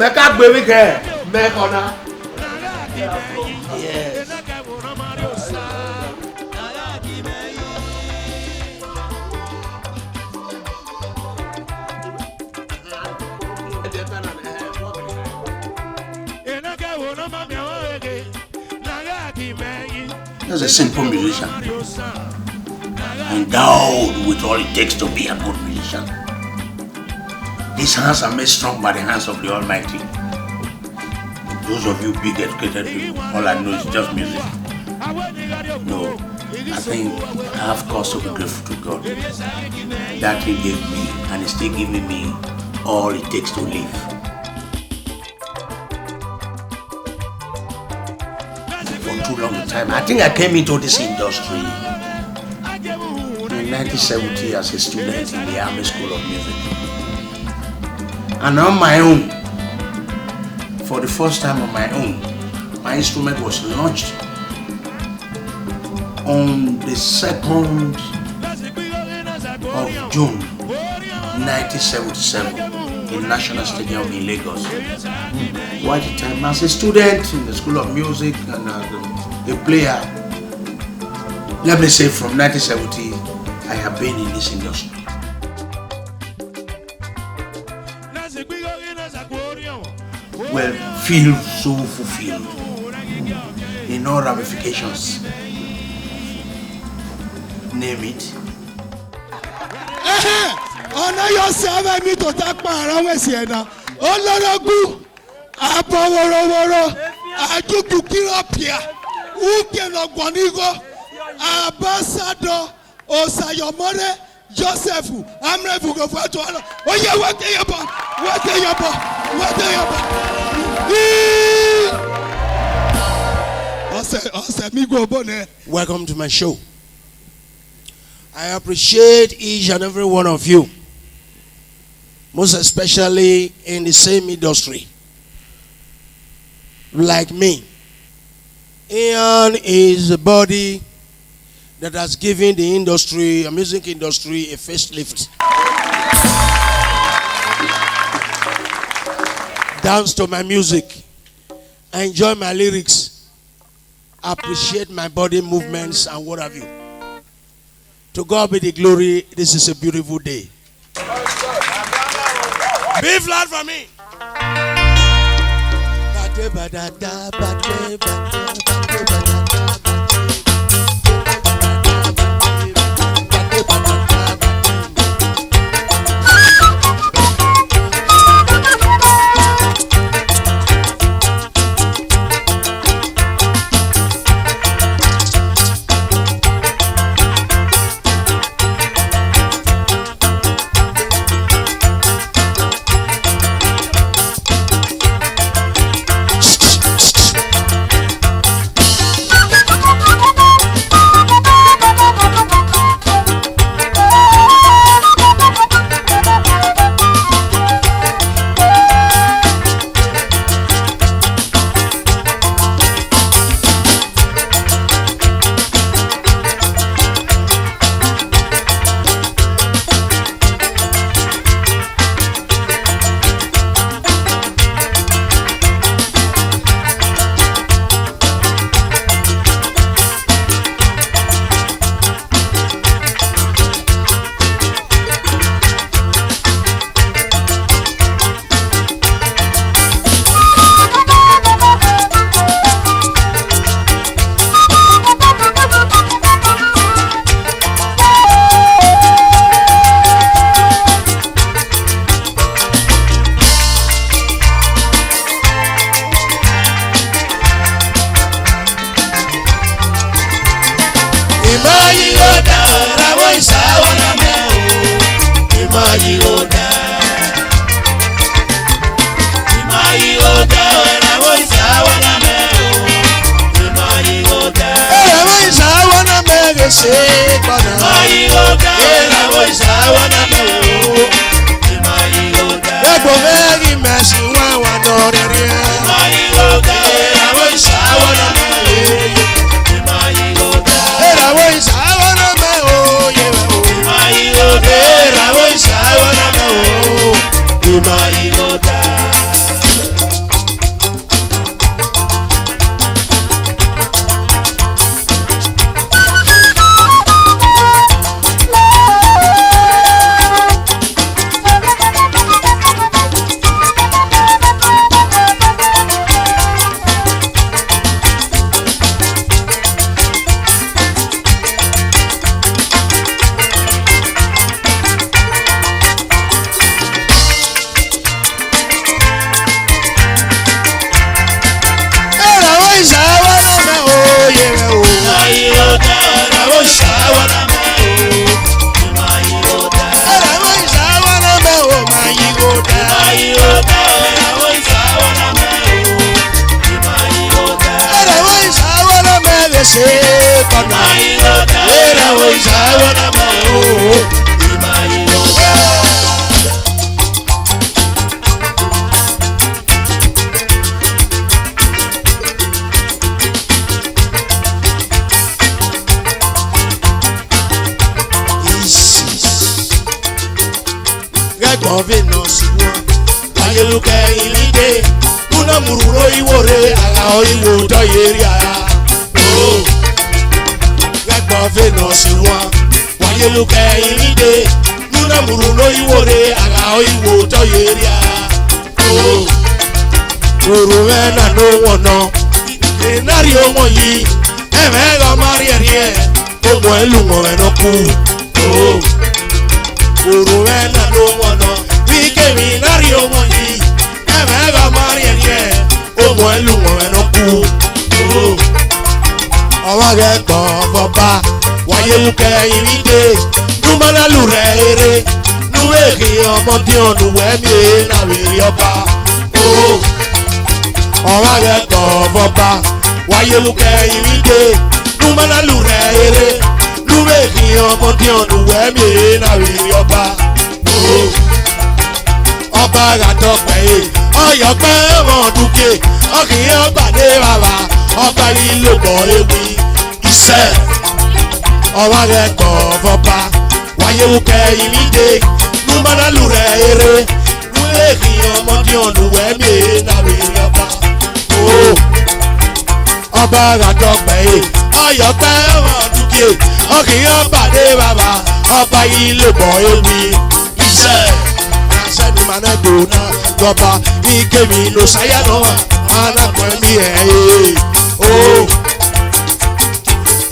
Meka baby girl. Mekona. Yes. He's a simple musician, endowed with all it takes to be a good musician. His hands are made strong by the hands of the Almighty. Those of you big educated people, all I know is just music. No, I think I have cause to be grateful to God that He gave me and is still giving me all it takes to live. Too long a time. I think I came into this industry in 1970 as a student in the Army School of Music. And on my own, for the first time on my own, my instrument was launched on the 2nd of June 1977 in National Stadium in Lagos. What the time as a student in the School of Music and a player, let me say from 1970, I have been in this industry. Well, feel so fulfilled in all ramifications. Name it. Ọ̀nà yóò ṣe abẹ́ mi tó tá pa ara wọn sí ẹ̀dá. Olórogún, àbọ̀wọ̀rọ̀wọ̀rọ̀, àjùkù kírọ̀pìà, Ukenogwanigo, Ambassador Osayomore, Joseph, Amrefu Gofuatuano. Oh yeah, what are you about? What are you about? What are you about? Welcome to my show. I appreciate each and every one of you, most especially in the same industry like me. Ian is a body that has given the industry, the music industry, a facelift. Dance to my music, enjoy my lyrics, appreciate my body movements and what have you. To God be the glory. This is a beautiful day. Be flat for me. Venus ayeluke ilide kuna mururo iwore ala oiwo doyeria oh gbo Venus wa ayeluke ilide kuna mururo iwore ala oiwo doyeria oh urumena no wono enari omo yi emega marierie omo elumo enoku oh urumena no wono mi nari omo yi emega marierie omo elumo enoku owa ge gbo boba wayeluke iride numana lure ere nuweki omo ti onu wemi na wiri oba owa ge gbo boba wayeluke iride numana lure ere nuweki omo ti onu wemi na wiri oba ọba àtọpẹ ọyọpẹ ọmọdúnkè ọkìyàn ọgbàdé bàbá ọba ìlòpọ̀ ewì iṣẹ́ ọwọ́ rẹ̀ tọ̀ fọba wáyéwùkẹ́ ìmídé númọ́nálù rẹ̀ eré núwèéhì ọmọdé ọ̀nùwẹ̀mí nàwé ọba ọba àtọpẹ ọyọpẹ ọmọdúnkè ọkìyàn ọgbàdé bàbá ọba ìlòpọ̀ ewì iṣẹ́. Sani mana dona goba ikemi Nosayaba mana kwemi oh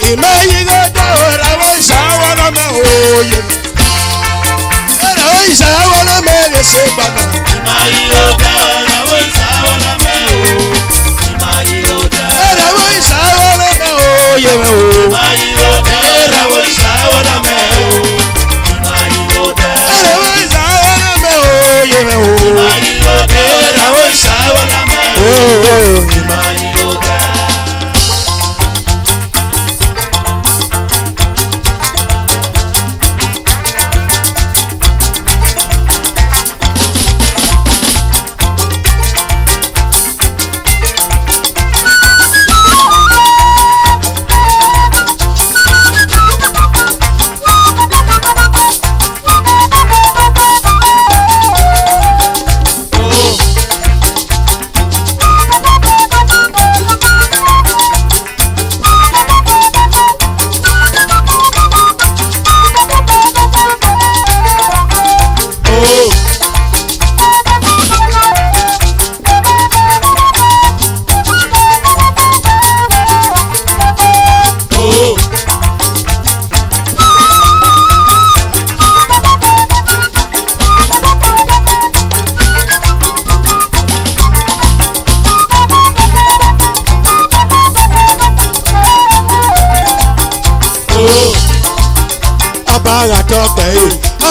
imeyi go da ora wo sawana me oye era wo sawana me le se bana imeyi go da ora wo sawana me imeyi go da era wo sawana me oye imeyi go da era wo sawana me imeyi go da era wo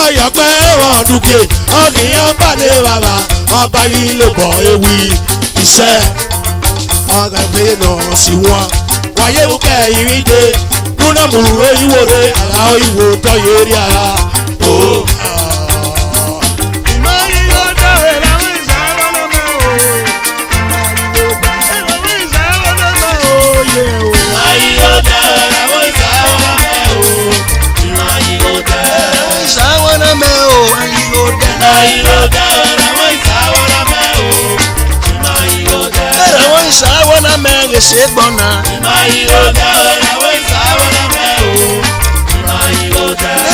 ọyọpẹ ọdúnkè ọkìyàn pàdé bàbá ọba yìí ló bọ ewì iṣẹ́ ọgá ìgbéyàwó sí wọn wáyéwùkẹ ìrìndè múnàmùrù ìwòrè àlàó ìwò tọyẹ rí ara o. Se gbọ́nà. Ìràwọ̀ ìsáwọ́nà mẹ́rin.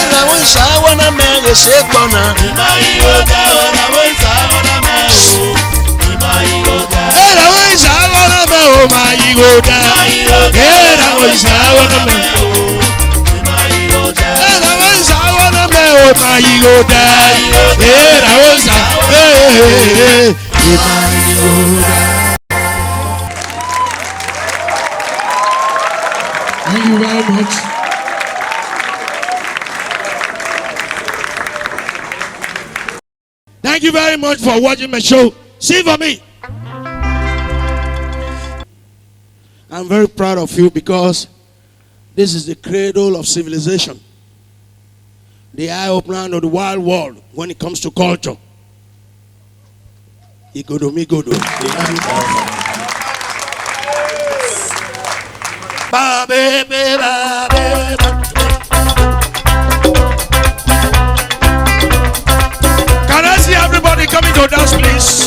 Ìràwọ̀ ìsáwọ́nà mẹ́rin ṣe gbọ́nà. Ìràwọ̀ ìsáwọ́nà mẹ́rin. Ìràwọ̀ ìsáwọ́nà mẹ́rin máa yí kó dá. Ìràwọ̀ ìsáwọ́nà mẹ́rin. Ìràwọ̀ ìsáwọ́nà mẹ́rin máa yí kó dá. Ìràwọ̀ ìsáwọ́nà mẹ́rin máa yí kó dá. Thank you very much. Thank you very much for watching my show. See for me. I'm very proud of you because this is the cradle of civilization. the eye opener of the wild world when it comes to culture. Igodo migodo. Can I see everybody coming to dance, please?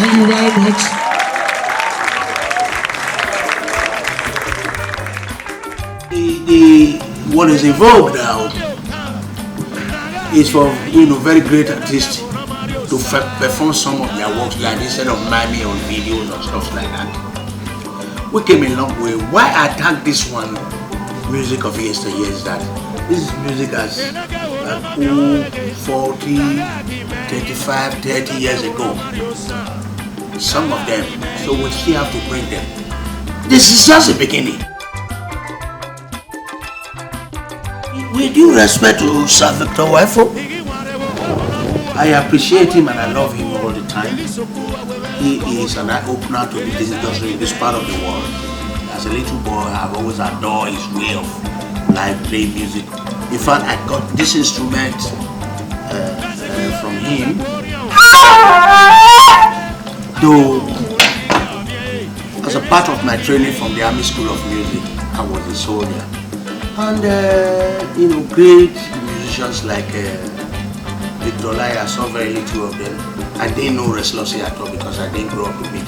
Thank you very much. What is involved now is for very great artists to perform some of their works like instead of miming on videos or stuff like that. We came a long way. Why I tag this one music of yesteryear is that this is music as 40, 35, 30 years ago. Some of them, so we still have to bring them. This is just the beginning. With due respect to Sir Victor Wifo, I appreciate him and I love him all the time. He is an eye-opener to this industry in this part of the world. As a little boy, I've always adored his way of live playing music. In fact, I got this instrument from him. Though, as a part of my training from the Army School of Music, I was a soldier. And great musicians like Victor Lai, I saw very little of them. I didn't know Restlessly at all because I didn't grow up with him.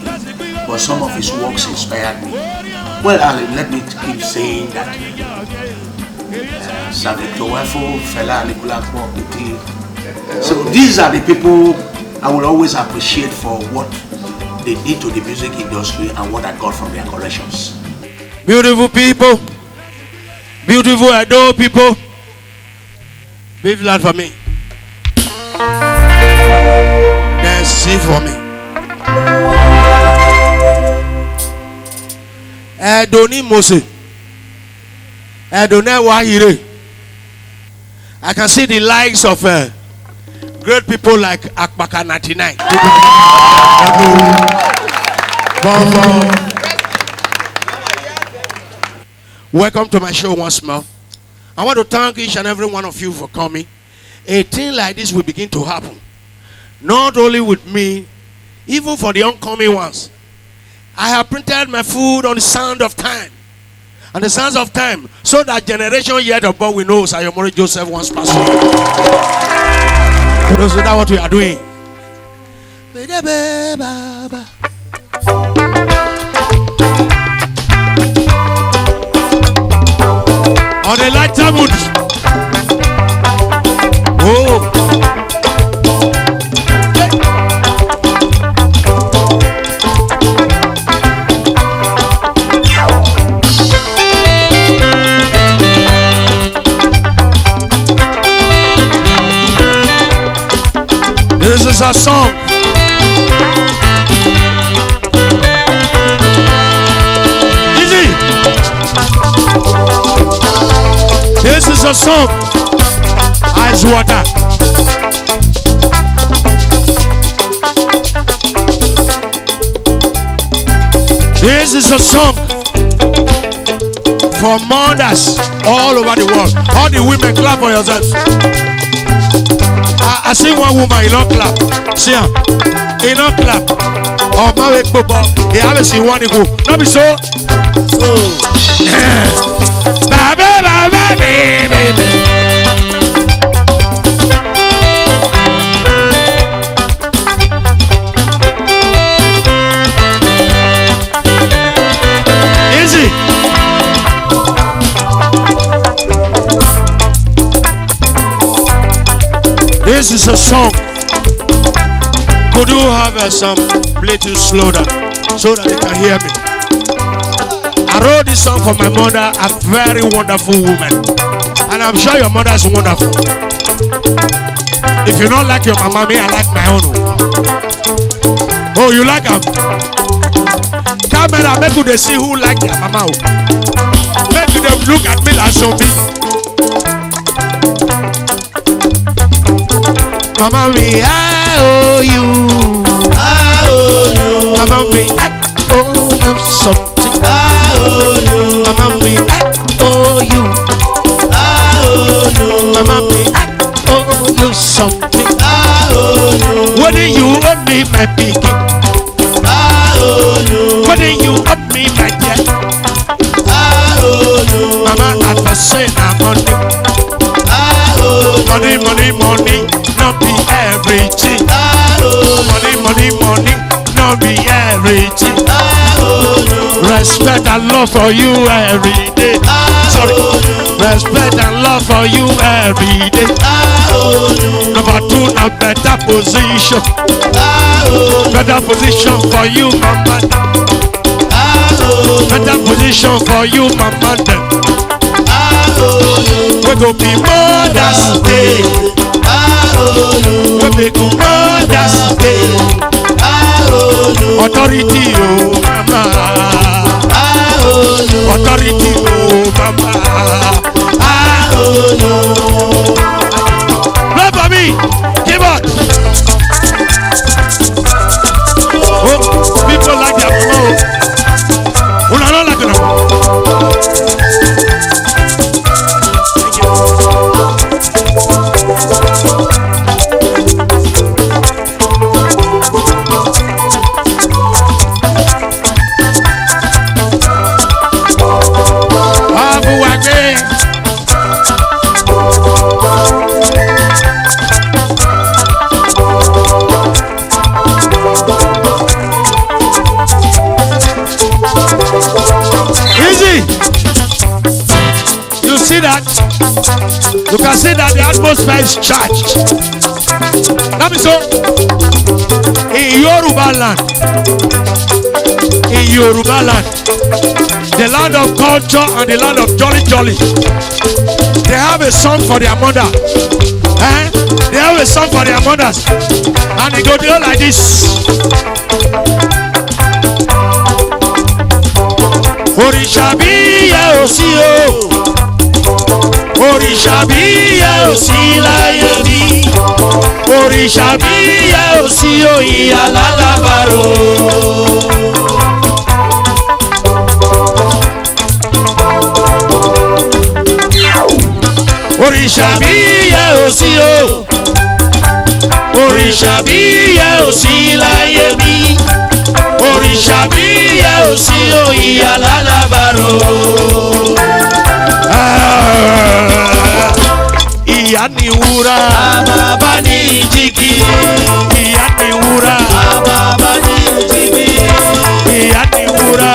But some of his works inspired me. Well, let me keep saying that Sir Victor Wifo, Fela Nicola Kwokiti. So these are the people I will always appreciate for what they did to the music industry and what I got from their collections. Beautiful people, beautiful Edo people, big flat for me. Then see for me. Edoni Mose, Edone Wahire. I can see the likes of great people like Akbaka 99. Welcome to my show once more. I want to thank each and every one of you for coming. A thing like this will begin to happen. Not only with me, even for the oncoming ones. I have printed my food on the sound of time. And the sounds of time, so that generation yet above we know Osayomore Joseph once passed away. So that's what we are doing. On the lighter mood. Oh. This is a song. Easy. This is a song. Ice water. This is a song for mothers all over the world. All the women, clap for yourselves. I see one woman, in not clap. See her, in not clap. Oh, my way, Bobo. They haven't seen one go. Not be so. Easy. This is a song. Could you have some little slow down so that they can hear me? I wrote this song for my mother, a very wonderful woman. And I'm sure your mother is wonderful. If you don't like your mama, me, I like my own. Oh, you like them? Camera, make you see who like their mama. Make them look at me like something. Mama me, I owe you. I owe you. Mama me, I owe you something. I owe you. Mama me, I owe you. I owe you. Mama me, I owe you something. I owe you. What do you owe me, my pikin? I owe you. What do you owe me, my dear? I owe you. Mama, I must say I'm money. I owe you. Money, money, money. Not be everything. Money, money, money. Not be everything. Respect and love for you every day. Sorry. Respect and love for you every day. Number 2, now better position. Better position for you, mama. Better position for you, mama. We go be Mother's Day. We be Mother's Day. Authority, oh mama. Authority, oh mama. Love for me. Give up. Oh, people like their mama. Oh, no, no, like them. You can see that the atmosphere is charged. That means so. In Yoruba land, the land of culture and the land of jolly, they have a song for their mother. They have a song for their mothers, and it goes like this. Orishabiya osio. Orishabiya osila mi. Orishabiya osio iyalalabaro. Orishabiya osio. Orishabiya osila mi. Orishabiya osio iyalalabaro. Ìyá ni wúrà, bàbá ni jígí. Ìyá ni wúrà, bàbá ni jígí. Ìyá ni wúrà,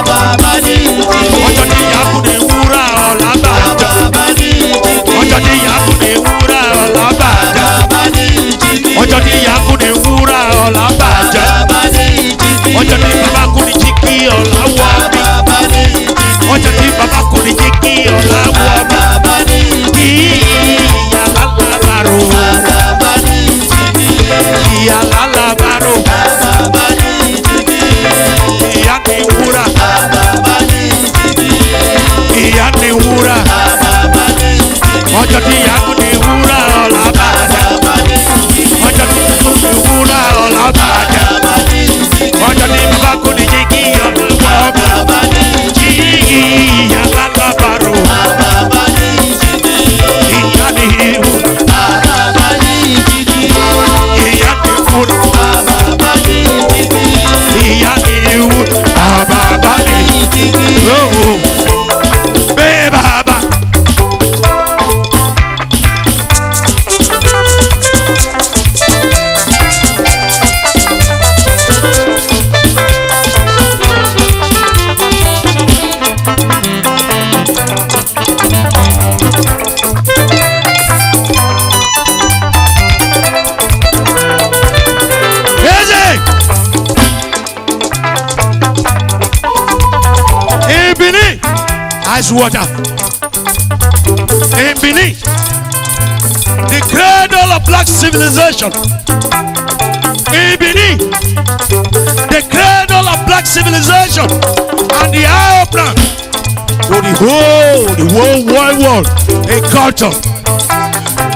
bàbá ni jígí. Ọjọ́ tí ìyá kú ni wúrà ọ̀la bàjá. Bàbá ni jígí. Ọjọ́ tí ìyá kú ni wúrà ọ̀la bàjá. Bàbá ni jígí. Ọjọ́ tí ìyá kú ni wúrà ọ̀la bàjá. Bàbá ni jígí. Ọjọ́ tí bàbá kú ni jígí ọ̀la wọ̀ mí. Bàbá ni jígí. Ọjọ́ tí bàbá kú ni jígí ọ̀la wọ̀ mí. Bàbá ni jígí. Ìyá lálàbárò, bàbá ní jígí. Ìyá ni wúrà, bàbá ní jígí. Ìyá ni wúrà, bàbá ní jígí. Ọjọ́ tí ìyá kú ni wúrà ọ̀la bàjá. Ọjọ́ tí ìyá kú ni wúrà ọ̀la bàjá. Ọjọ́ tí bàbá kú ni jígí ọ̀la wọ̀. Bàbá ní jígí. Ìyá lálàbárò, bàbá ní jígí. Ìyá ni wúrà, bàbá ní jígí. Ìyá ni wúrà, bàbá ní jígí. Ìyá ni wúrà, bàbá ní jígí. Bẹ́ẹ̀ bàbá. Ice water. In Benin, the cradle of black civilization. In Benin, the cradle of black civilization and the eye plan to the whole wide world, a culture.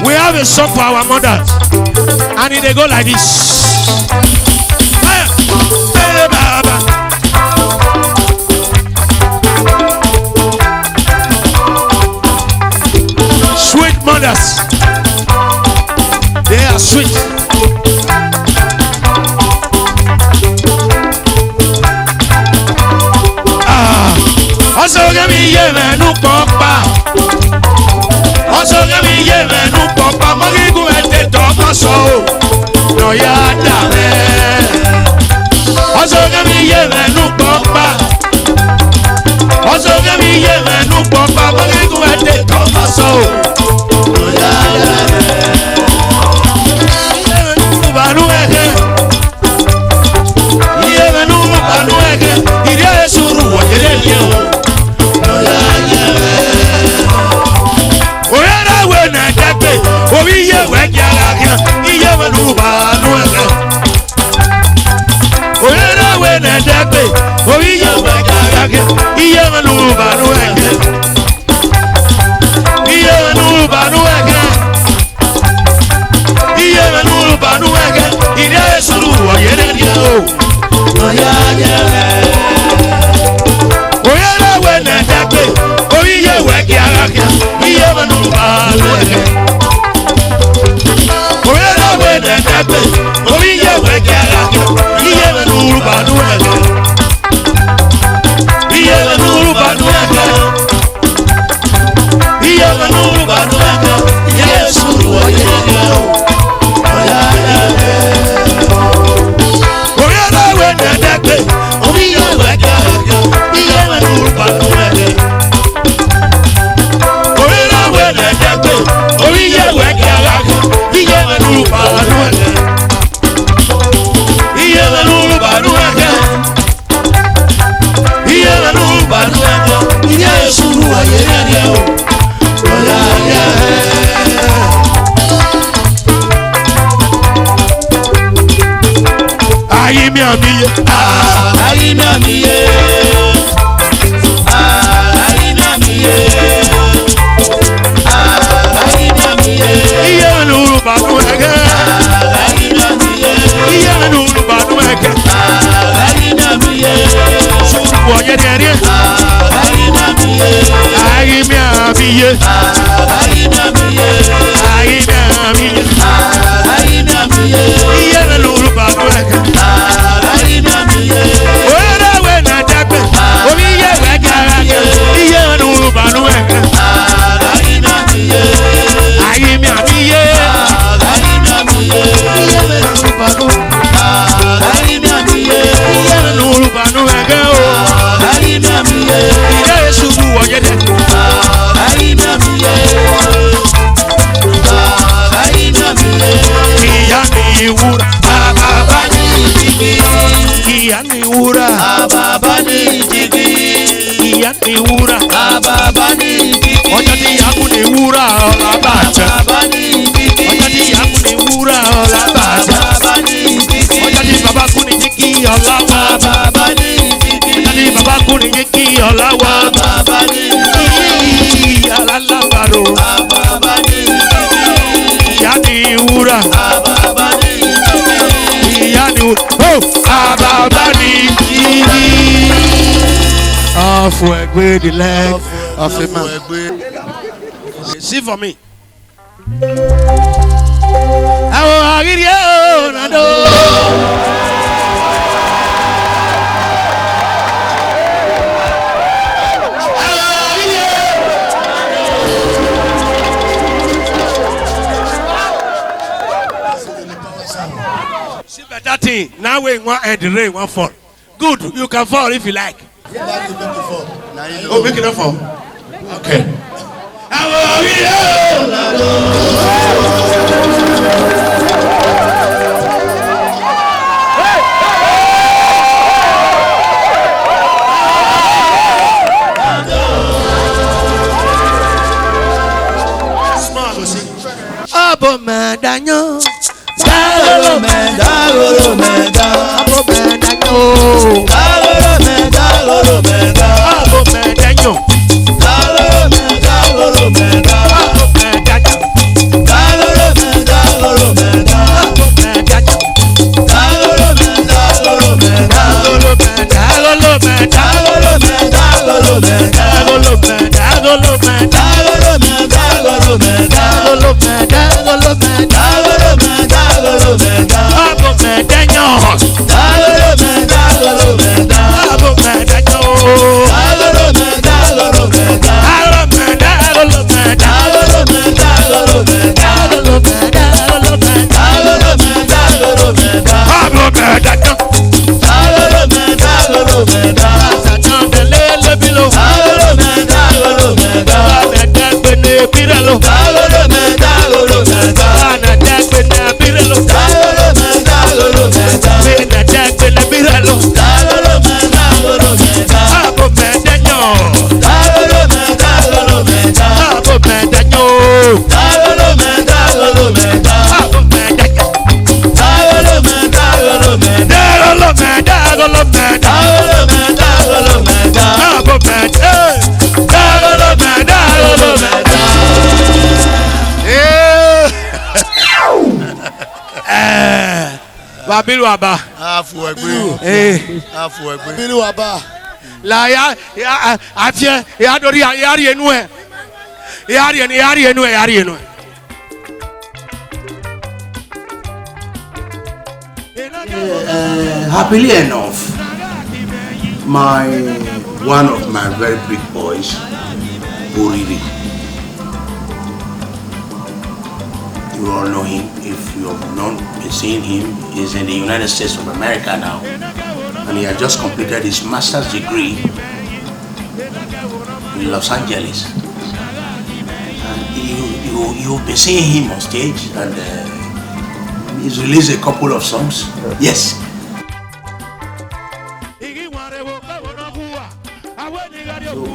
We have a song for our mothers, and they go like this. Sweet mothers, they are sweet. Also give me yemenu papa. Also give me yemenu papa. Magi go ete toko so. No ya dame. Also give me yemenu papa. iye mẹ́nu pọ̀ bàbá gígùn ẹ̀dẹ̀ kan bá sọ o. Iye mẹ́nu bànú ẹ̀kẹ́. Iye mẹ́nu bànú ẹ̀kẹ́. Ìdí ẹ̀ sùúrù wọ̀nyẹ́lẹ̀ yẹ o. Oyera we na dẹ́gbẹ̀, orí iye wẹ̀ jẹ́ ara kẹ́. Iye mẹ́nu bànú ẹ̀kẹ́. Oyera we na dẹ́gbẹ̀, orí iye wẹ̀ jẹ́ ara kẹ́. Iye mẹ́nu bànú ẹ̀kẹ́. Iye mẹ́nu bànú ẹ̀kẹ́. Iye mẹ́nu bànú ẹ̀kẹ́. Ìdí ẹ̀ sùúrù wọ̀nyẹ́lẹ̀ yẹ o. Oyera we na dẹ́gbẹ̀, orí iye wẹ̀ jẹ́ ara kẹ́. Iye mẹ́nu bànú ẹ̀kẹ́. Oyera we na dẹ́gbẹ̀, orí iye wẹ̀ jẹ́ ara kẹ́. Iye mẹ́nu bànú ẹ̀kẹ́. Iye mẹ́nu bànú ẹ̀kẹ́. Iye mẹ́nu bànú ẹ̀kẹ́. Iye sùúrù wọ̀nyẹ́lẹ̀ yẹ o. Oyera we na dẹ́gbẹ̀, orí iye wẹ̀ jẹ́ ara kẹ́. Iye mẹ́nu bànú ẹ̀kẹ́. Oyera we na dẹ́gbẹ̀, orí iye wẹ̀ jẹ́ ara kẹ́. Iye mẹ́nu bànú ẹ̀kẹ́. Iye mẹ́nu bànú ẹ̀kẹ́. Iye mẹ́nu bànú ẹ̀kẹ́. Iye sùúrù wọ̀nyẹ́lẹ̀ yẹ o. Ayi mi amiye, ayi mi amiye, ayi mi amiye, ayi mi amiye. Iye mẹ́nu bànú ẹ̀kẹ́. Ayi mi amiye. Iye mẹ́nu bànú ẹ̀kẹ́. Ayi mi amiye. Sùúrù wọ̀nyẹ́lẹ̀ yẹ. Ayi mi amiye. Ayi mi amiye. Ayi mi amiye. Ayi mi amiye. Ayi mi amiye. Iye mẹ́nu bànú ẹ̀kẹ́. Ayi mi amiye. Oyera we na dẹ́gbẹ̀, orí iye wẹ̀ jẹ́ ara kẹ́. Iye mẹ́nu bànú ẹ̀kẹ́. Ayi mi amiye. Ayi mi amiye. Ayi mi amiye. Iye mẹ́nu bànú. Ayi mi amiye. Iye mẹ́nu bànú ẹ̀kẹ́ o. Ayi mi amiye. Ìdá Èṣù bu wọ̀nyẹ́lẹ̀. Ayi mi amiye. Ayi mi amiye. Ìyá ni wúrà, bàbá ni jìgì. Ìyá ni wúrà, bàbá ni jìgì. Ìyá ni wúrà, bàbá ni jìgì. Ọjọ́ tí ìyá kú ni wúrà ọ̀la bàjẹ́. Bàbá ni jìgì. Ọjọ́ tí ìyá kú ni wúrà ọ̀la bàjẹ́. Bàbá ni jìgì. Ọjọ́ tí bàbá kú ni jìgì ọ̀la wà. Bàbá ni jìgì. Ọjọ́ tí bàbá kú ni jìgì ọ̀la wà. Bàbá ni jìgì. Ìyá lálábàrò. Bàbá ni jìgì. Ìyá ni wúrà. Bàbá ni jìgì. Ìyá ni wúrà. Bàbá ni jìgì. Ọ̀fọ̀ ẹ̀gbẹ́ the leg of a man. See for me. Àwọn àrírí ẹ̀ nàdó. See better thing. Now we want the rain won't fall. Good, you can fall if you like. Oh, make it up fall. Okay. Abo medanyo, dagolo meda, abo medanyo, dagolo meda, abo medanyo, dagolo meda, abo medanyo, dagolo meda, abo medanyo, dagolo meda, abo medanyo, dagolo meda, abo medanyo, dagolo meda, abo medanyo, dagolo meda, abo medanyo, dagolo meda, abo medanyo, dagolo meda, abo medanyo, dagolo meda, abo medanyo, dagolo meda, abo medanyo, abo medanyo, dagolo meda, abo medanyo. birelo. Dagolo meta, golo meta. Ana dagbe na birelo. Dagolo meta, golo meta. Bena dagbe na birelo. Dagolo meta, golo meta. Abo medanyo. Dagolo meta, golo meta. Abo medanyo. Dagolo meta, golo meta. Abo medanyo. Dagolo meta, golo meta. Dagolo meta, golo meta. Dagolo meta, golo meta. Abo meta. Dagolo meta, golo meta. Babilu aba. Afu egbe. Afu egbe. Bilu aba. La ya afie ya dori ya ri enu e. Ya ri enu. Happily enough, one of my very big boys, Buriri. You all know him. If you have not seen him, he's in the United States of America now, and he has just completed his master's degree in Los Angeles. And you'll be seeing him on stage, and he's released a couple of songs. Yes.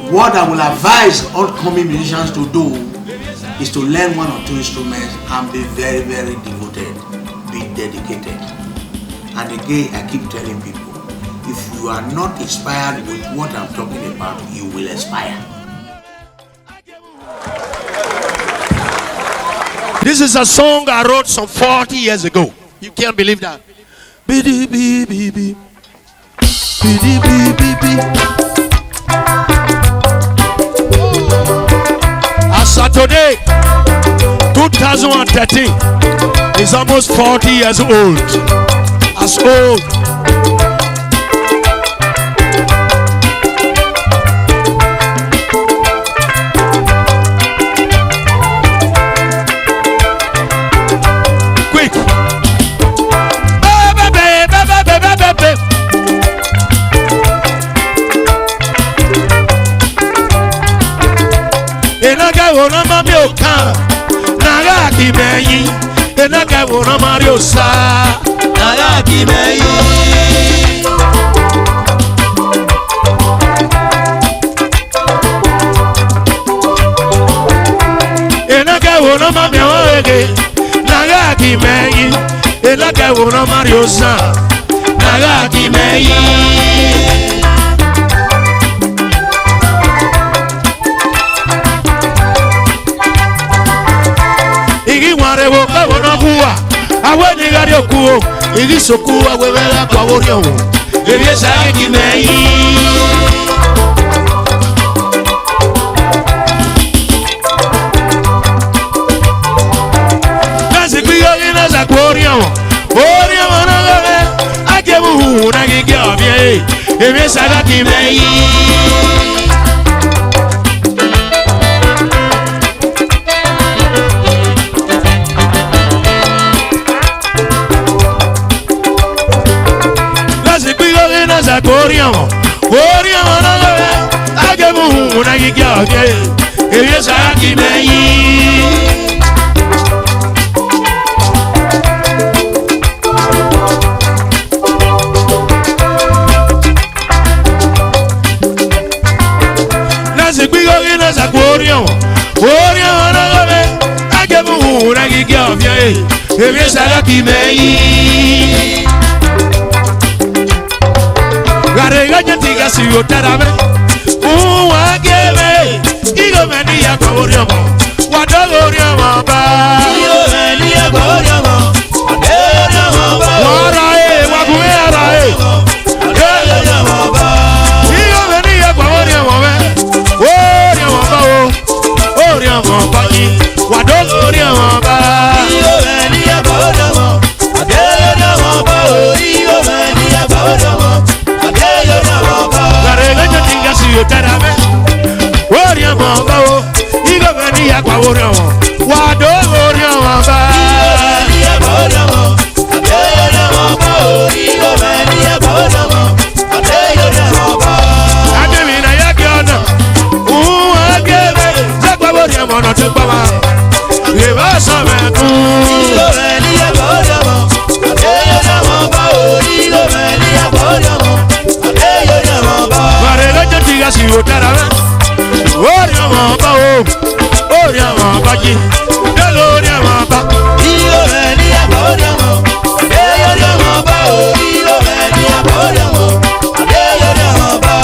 What I will advise upcoming musicians to do is to learn one or two instruments and be very, very devoted, be dedicated. And again, I keep telling people, if you are not inspired with what I'm talking about, you will expire. This is a song I wrote some 40 years ago. You can't believe that. As of today, 2013 is almost 40 years old. As old. Quick. Enaga wona mami oka naga kimeyi enaga wona mari osa Naga kimeyi. enaga wona mami oege naga kimeyi enaga wona mari osa naga kimeyi. Igi ware wo ka wona kuwa awe ni gari okuo igi soku awe wela kwa worio ebi sa kimeyi. Nasi kuyo ina za worio na gawe ajebu na gige obie ebi sa kimeyi. Oriamo na gawe ajebu na gige obie ebi sa kimeyi. Oriamo na gawe ajebu na gige obie ebi sa kimeyi. Garega nyatiga si yotarame uwa gebe igo meni ya kwa oriamo wadogo oriamo ba Igo meni ya kwa oriamo oriamo ba warae wakume arae oriamo ba igo meni ya kwa oriamo ba oriamo ba ni wadogo oriamo ba Igo meni ya kwa oriamo oriamo ba Igo meni ya kwa oriamo. Garega nyatiga si yotarame oriamo ba igo meni ya baji delo ni amaba iyo meni abodo mo adeyo do mo ba o iyo meni abodo mo adeyo do mo ba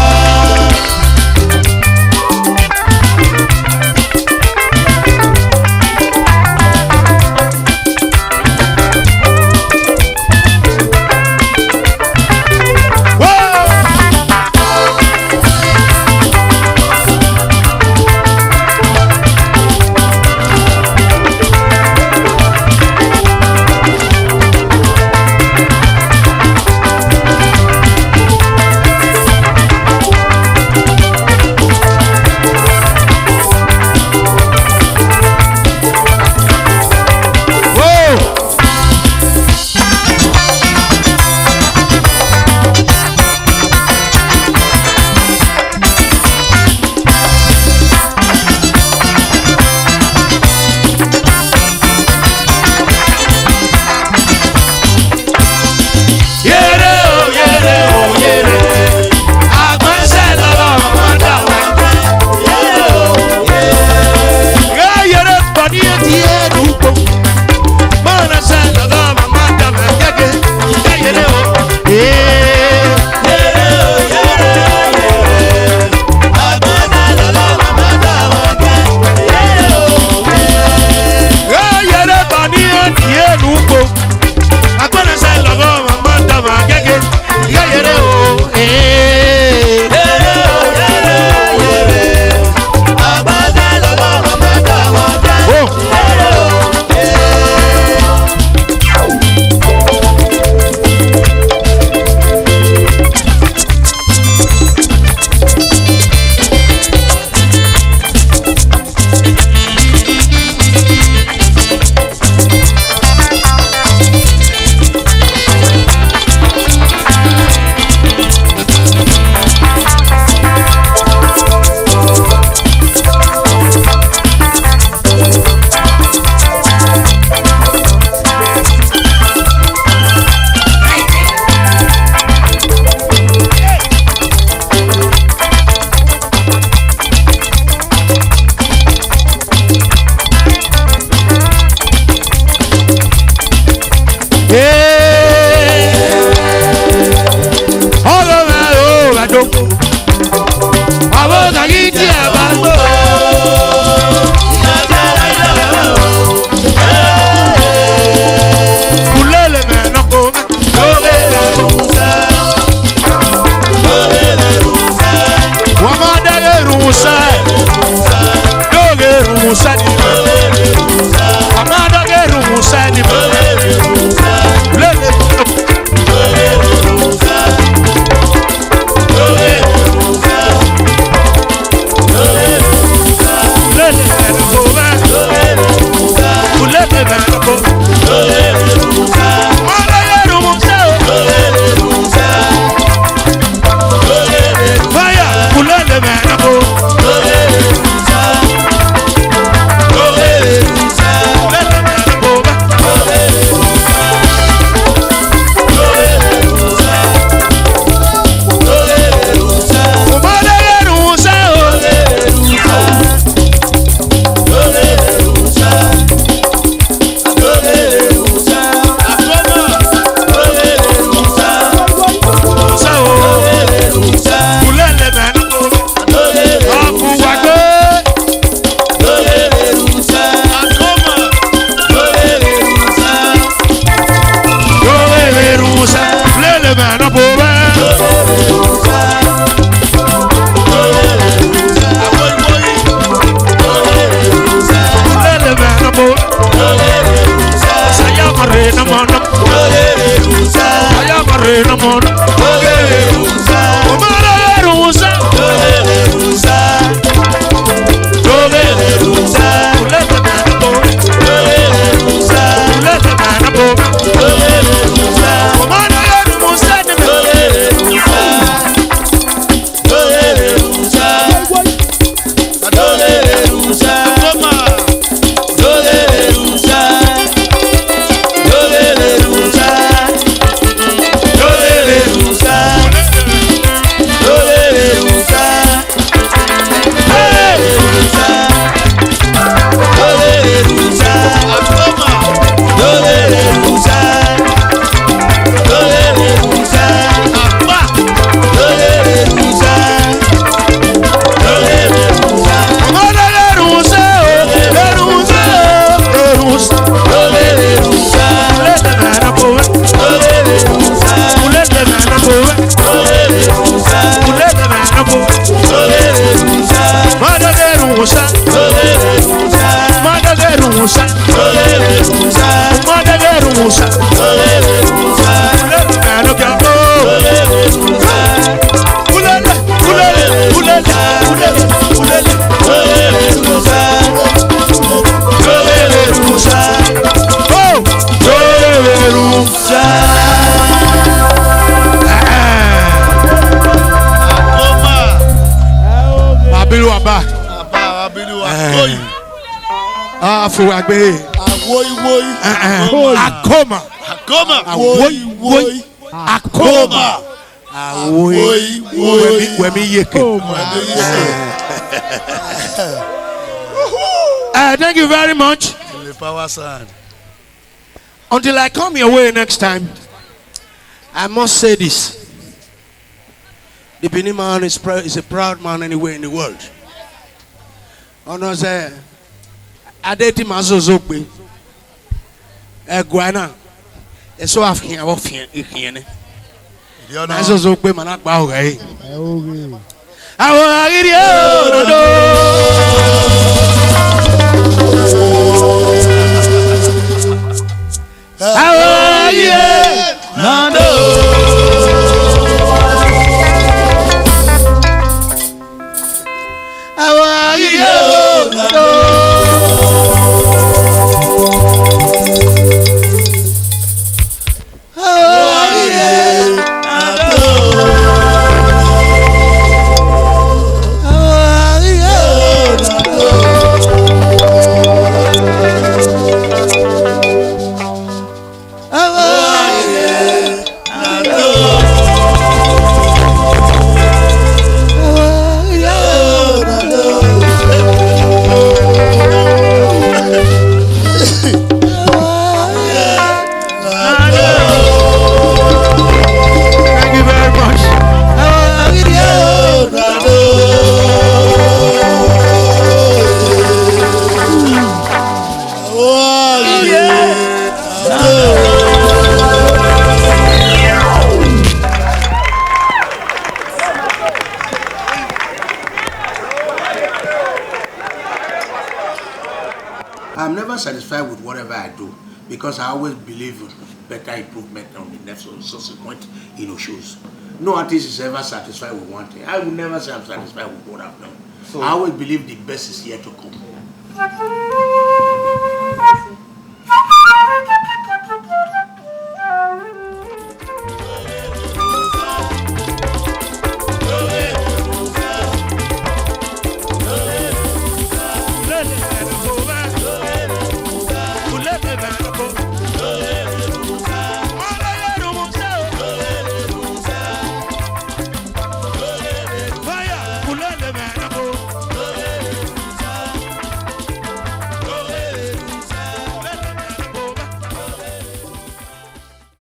Afuagbe. Akoma. Akoma. Wemi yeke. Thank you very much. Until I come your way next time, I must say this. The Benin man is a proud man anywhere in the world. Honors Adeti Mazozokbe. Guana. So African of here. Mazozokbe Manak Baugai. I'm never satisfied with whatever I do because I always believe in better improvement on the next subsequent shows. No artist is ever satisfied with one thing. I will never say I'm satisfied with what I've done. So I always believe the best is yet to come.